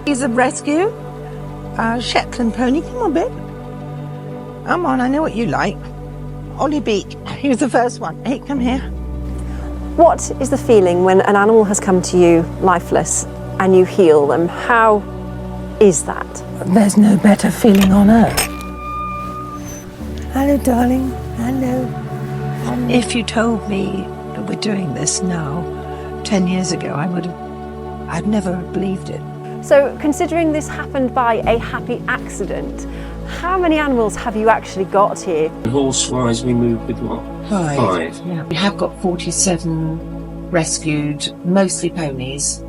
He's a rescue. Shetland pony. Come on, babe. Come on, I know what you like. Ollie Beak. He was the first one. Hey, come here. What is the feeling when an animal has come to you lifeless and you heal them? How is that? There's no better feeling on earth. Hello, darling. Hello. Hello. If you told me that we're doing this now, 10 years ago, I'd never believed it. So, considering this happened by a happy accident, how many animals have you actually got here? Horse-wise, we moved with what? Five. Yeah. We have got 47 rescued, mostly ponies.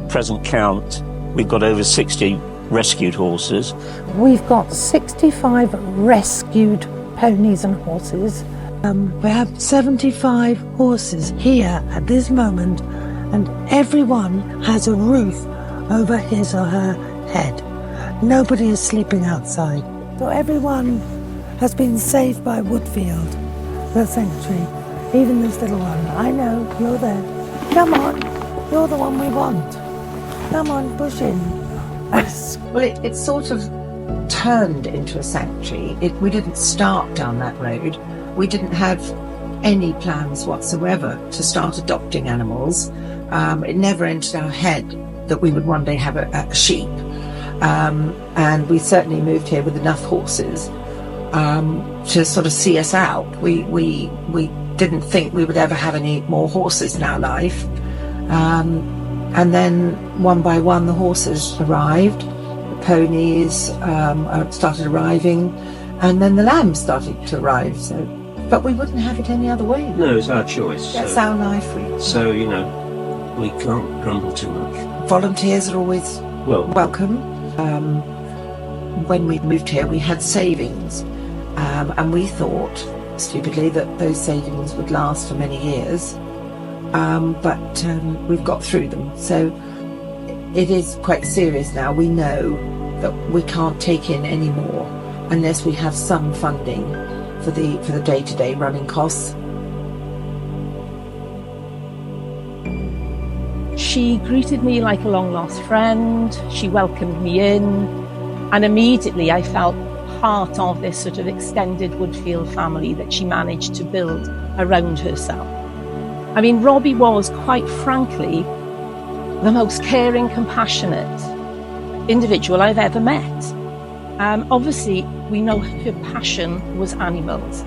Present count, we've got over 60 rescued horses. We've got 65 rescued ponies and horses. We have 75 horses here at this moment, and everyone has a roof over his or her head. Nobody is sleeping outside. So everyone has been saved by Woodfield, the sanctuary, even this little one. I know, you're there. Come on, you're the one we want. Come on, push in. Well, it sort of turned into a sanctuary. We didn't start down that road. We didn't have any plans whatsoever to start adopting animals. It never entered our head that we would one day have a sheep. And we certainly moved here with enough horses to sort of see us out. We didn't think we would ever have any more horses in our life. And then one by one the horses arrived, the ponies started arriving, and then the lambs started to arrive. But we wouldn't have it any other way. No, it's our choice. That's our life. So, we can't grumble too much. Volunteers are always welcome. When we moved here, we had savings, and we thought, stupidly, that those savings would last for many years. But we've got through them. So it is quite serious now. We know that we can't take in any more unless we have some funding for the day-to-day running costs. She greeted me like a long-lost friend. She welcomed me in, and immediately I felt part of this sort of extended Woodfield family that she managed to build around herself. I mean, Robbie was, quite frankly, the most caring, compassionate individual I've ever met. Obviously, we know her passion was animals,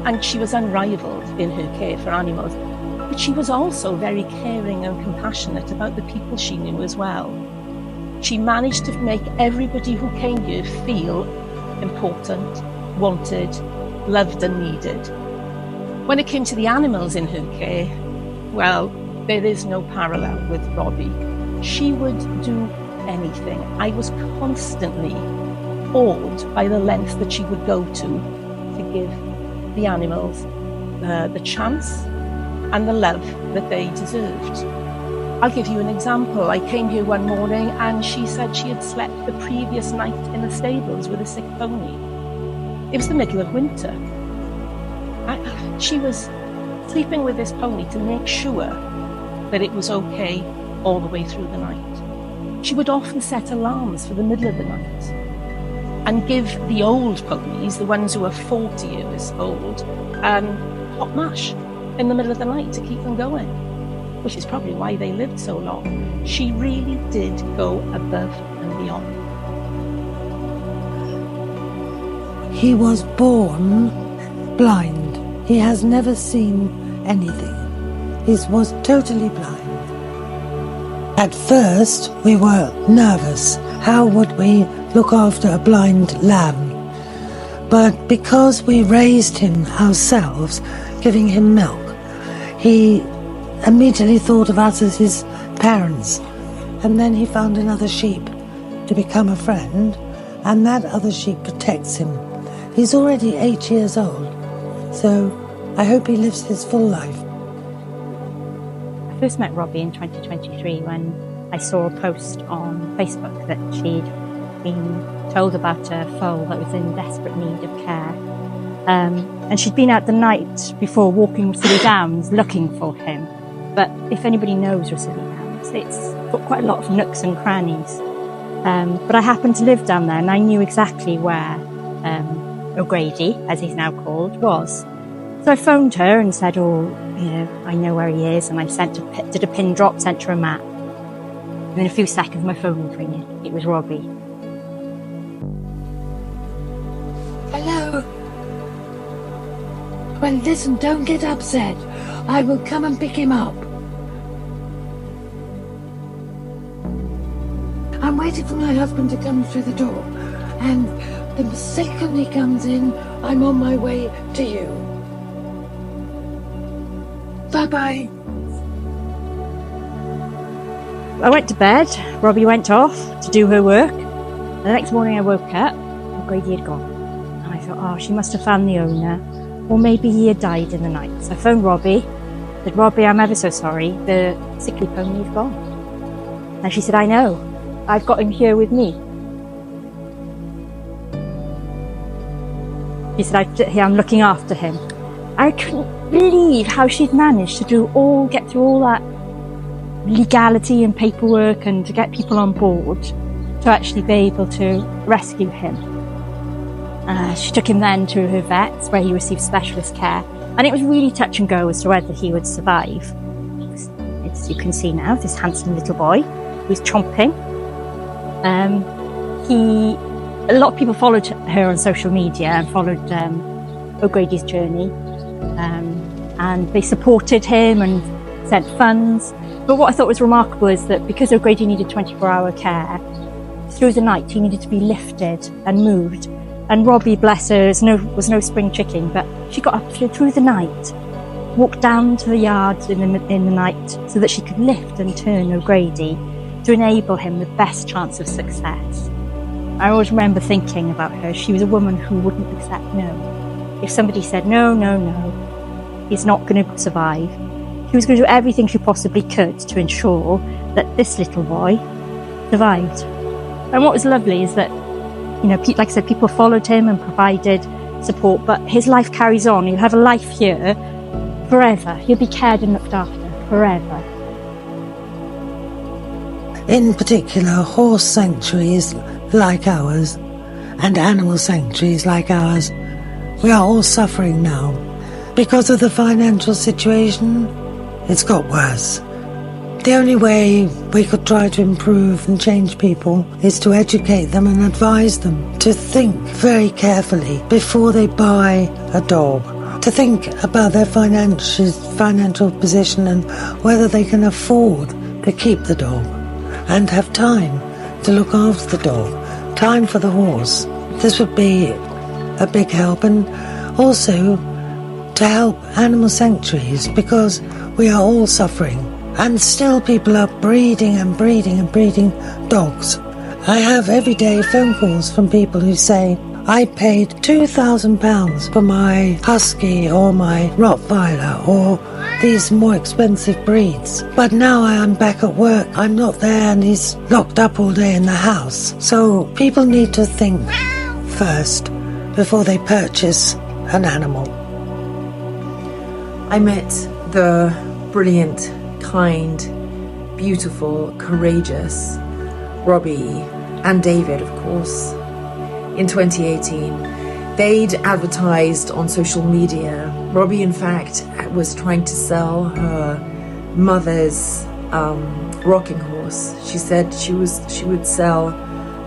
and she was unrivaled in her care for animals. But she was also very caring and compassionate about the people she knew as well. She managed to make everybody who came here feel important, wanted, loved and needed. When it came to the animals in her care, well, there is no parallel with Robbie. She would do anything. I was constantly awed by the lengths that she would go to give the animals the chance and the love that they deserved. I'll give you an example. I came here one morning and she said she had slept the previous night in the stables with a sick pony. It was the middle of winter. She was sleeping with this pony to make sure that it was okay all the way through the night. She would often set alarms for the middle of the night and give the old ponies, the ones who are 40 years old, hot mash in the middle of the night to keep them going, which is probably why they lived so long. She really did go above and beyond. He was born blind. He has never seen anything. He was totally blind. At first, we were nervous. How would we look after a blind lamb? But because we raised him ourselves, giving him milk, he immediately thought of us as his parents. And then he found another sheep to become a friend, and that other sheep protects him. He's already 8 years old, so I hope he lives his full life. I first met Robbie in 2023 when I saw a post on Facebook that she'd been told about a foal that was in desperate need of care. And she'd been out the night before walking Russell Downs looking for him. But if anybody knows Russell Downs, it's got quite a lot of nooks and crannies. But I happened to live down there and I knew exactly where O'Grady, as he's now called, was. So I phoned her and said, I know where he is, and I did a pin drop, sent her a map. And in a few seconds my phone was ringing. It was Robbie. Hello. Well, listen, don't get upset. I will come and pick him up. I'm waiting for my husband to come through the door, and the second he comes in, I'm on my way to you. Bye-bye. I went to bed, Robbie went off to do her work. The next morning I woke up, and Grady had gone. And I thought, she must have found the owner, or maybe he had died in the night. So I phoned Robbie, said, Robbie, I'm ever so sorry, the sickly pony's gone. And she said, I know, I've got him here with me. She said, I'm looking after him. I couldn't believe how she'd managed to get through all that legality and paperwork and to get people on board to actually be able to rescue him. She took him then to her vets where he received specialist care, and it was really touch and go as to whether he would survive. As you can see now, this handsome little boy who's chomping. A lot of people followed her on social media and followed O'Grady's journey, and they supported him and sent funds. But what I thought was remarkable is that because O'Grady needed 24-hour care, through the night he needed to be lifted and moved. And Robbie, bless her, was no spring chicken, but she got up through the night, walked down to the yard in the night so that she could lift and turn O'Grady to enable him the best chance of success. I always remember thinking about her, she was a woman who wouldn't accept no. If somebody said, no, he's not going to survive, she was going to do everything she possibly could to ensure that this little boy survived. And what was lovely is that, like I said, people followed him and provided support, but his life carries on. He'll have a life here forever. He'll be cared and looked after forever. In particular, horse sanctuaries like ours and animal sanctuaries like ours, we are all suffering now. Because of the financial situation, it's got worse. The only way we could try to improve and change people is to educate them and advise them to think very carefully before they buy a dog, to think about their financial position and whether they can afford to keep the dog and have time to look after the dog, time for the horse. This would be a big help, and also to help animal sanctuaries, because we are all suffering and still people are breeding dogs. I have everyday phone calls from people who say, I paid £2,000 for my husky or my Rottweiler or these more expensive breeds, but now I am back at work, I'm not there, and he's locked up all day in the house. So people need to think first before they purchase an animal. I met the brilliant, kind, beautiful, courageous Robbie and David, of course, in 2018. They'd advertised on social media. Robbie, in fact, was trying to sell her mother's rocking horse. She said she would sell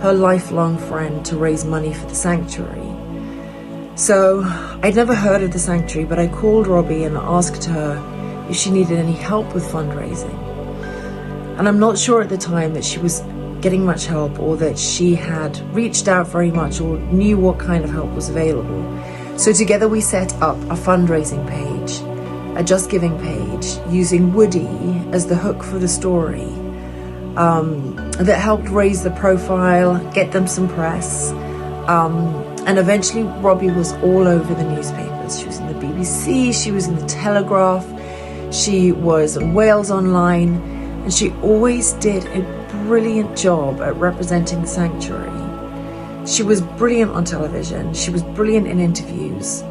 her lifelong friend to raise money for the sanctuary. So I'd never heard of the sanctuary, but I called Robbie and asked her if she needed any help with fundraising. And I'm not sure at the time that she was getting much help, or that she had reached out very much or knew what kind of help was available. So together we set up a fundraising page, a Just Giving page, using Woody as the hook for the story, that helped raise the profile, get them some press, and eventually Robbie was all over the newspapers. She was in the BBC, she was in the Telegraph, she was on Wales Online, and she always did a brilliant job at representing the sanctuary. She was brilliant on television, she was brilliant in interviews,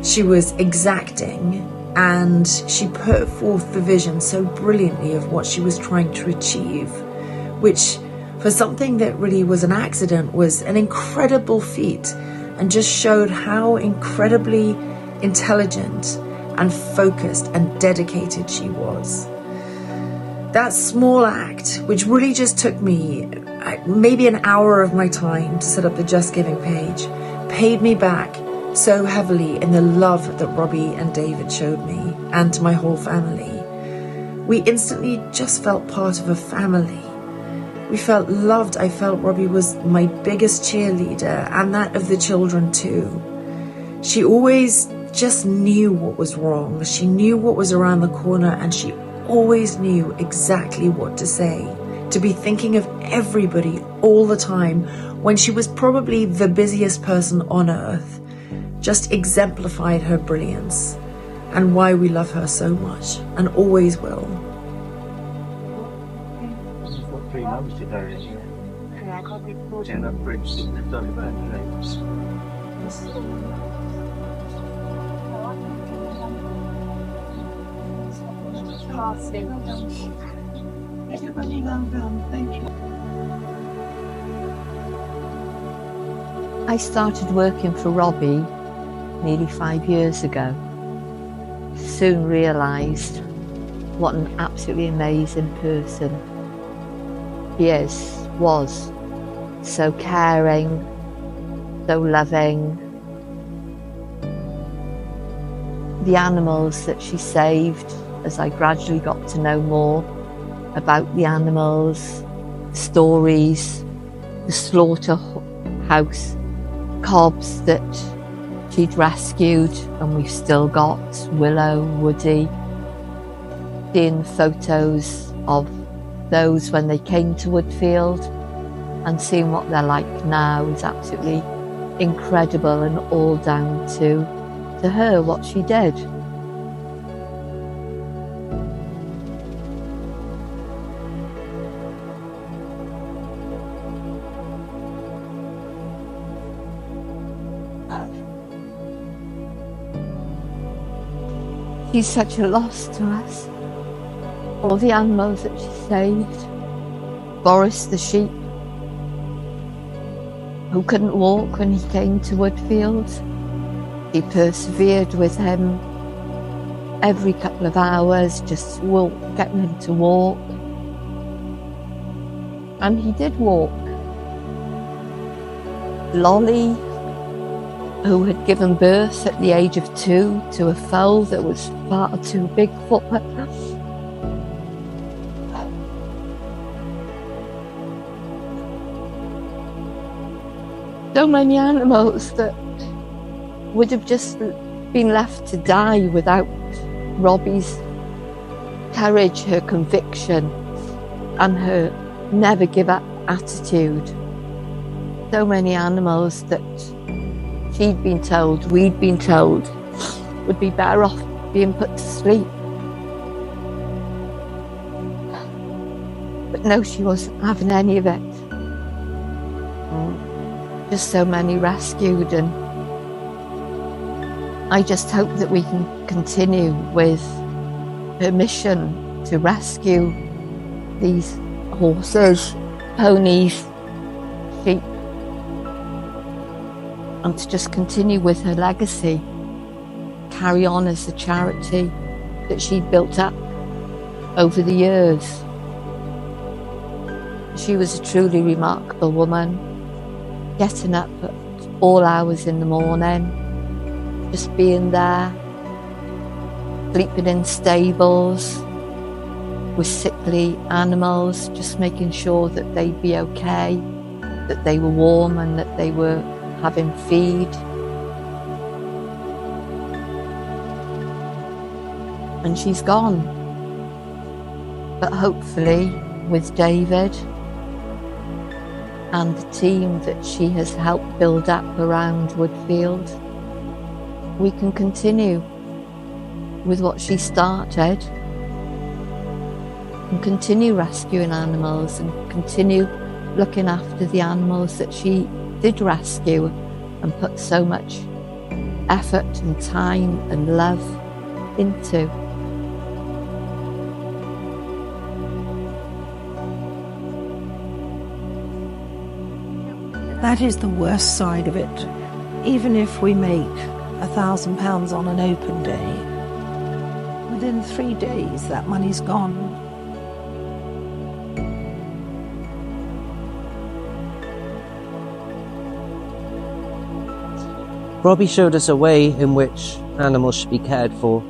she was exacting, and she put forth the vision so brilliantly of what she was trying to achieve, which for something that really was an accident was an incredible feat, and just showed how incredibly intelligent and focused and dedicated she was. That small act, which really just took me maybe an hour of my time to set up the Just Giving page, paid me back so heavily in the love that Robbie and David showed me and to my whole family. We instantly just felt part of a family. We felt loved. I felt Robbie was my biggest cheerleader, and that of the children too. She always just knew what was wrong. She knew what was around the corner, and she always knew exactly what to say. To be thinking of everybody all the time when she was probably the busiest person on earth just exemplified her brilliance and why we love her so much and always will. This is what 3 months ago is. And that bridge is done about names. I started working for Robbie nearly 5 years ago. Soon realised what an absolutely amazing person he was. So caring, so loving. The animals that she saved, as I gradually got to know more about the animals, the stories, the slaughterhouse cobs that she'd rescued, and we've still got Willow, Woody. Seeing photos of those when they came to Woodfield and seeing what they're like now is absolutely incredible, and all down to her, what she did. She's such a loss to us. All the animals that she saved. Boris the sheep, who couldn't walk when he came to Woodfield. He persevered with him every couple of hours, just getting him to walk. And he did walk. Lolly, who had given birth at the age of 2 to a foal that was far too big for her. So many animals that would have just been left to die without Robbie's courage, her conviction, and her never give up attitude. So many animals that we'd been told would be better off being put to sleep. But no, she wasn't having any of it. Just so many rescued, and I just hope that we can continue with her mission to rescue these horses, ponies, sheep, and to just continue with her legacy, carry on as the charity that she'd built up over the years. She was a truly remarkable woman, getting up at all hours in the morning, just being there, sleeping in stables with sickly animals, just making sure that they'd be okay, that they were warm and that they were having feed. And she's gone. But hopefully with David and the team that she has helped build up around Woodfield, we can continue with what she started and continue rescuing animals and continue looking after the animals that she did rescue and put so much effort and time and love into. That is the worst side of it. Even if we make £1,000 on an open day, within 3 days that money's gone. Robbie showed us a way in which animals should be cared for.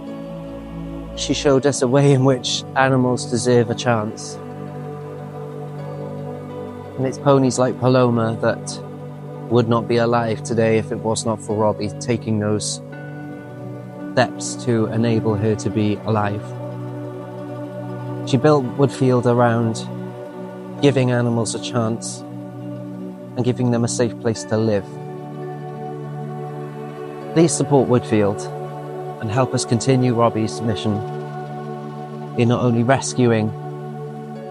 She showed us a way in which animals deserve a chance. And it's ponies like Paloma that would not be alive today if it was not for Robbie taking those steps to enable her to be alive. She built Woodfield around giving animals a chance and giving them a safe place to live. Please support Woodfield and help us continue Robbie's mission in not only rescuing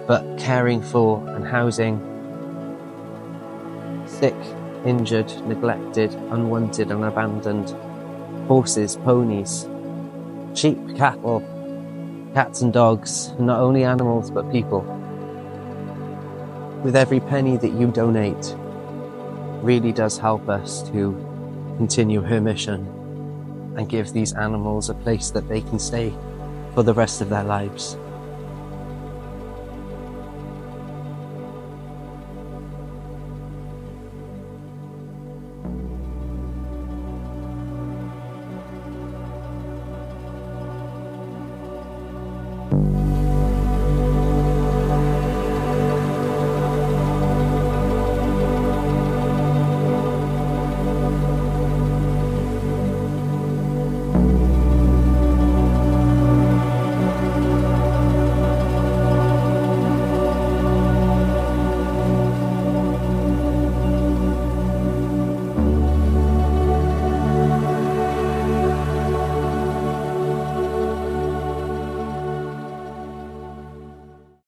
but caring for and housing sick, injured, neglected, unwanted and abandoned horses, ponies, sheep, cattle, cats and dogs, and not only animals but people. With every penny that you donate really does help us to continue her mission and give these animals a place that they can stay for the rest of their lives.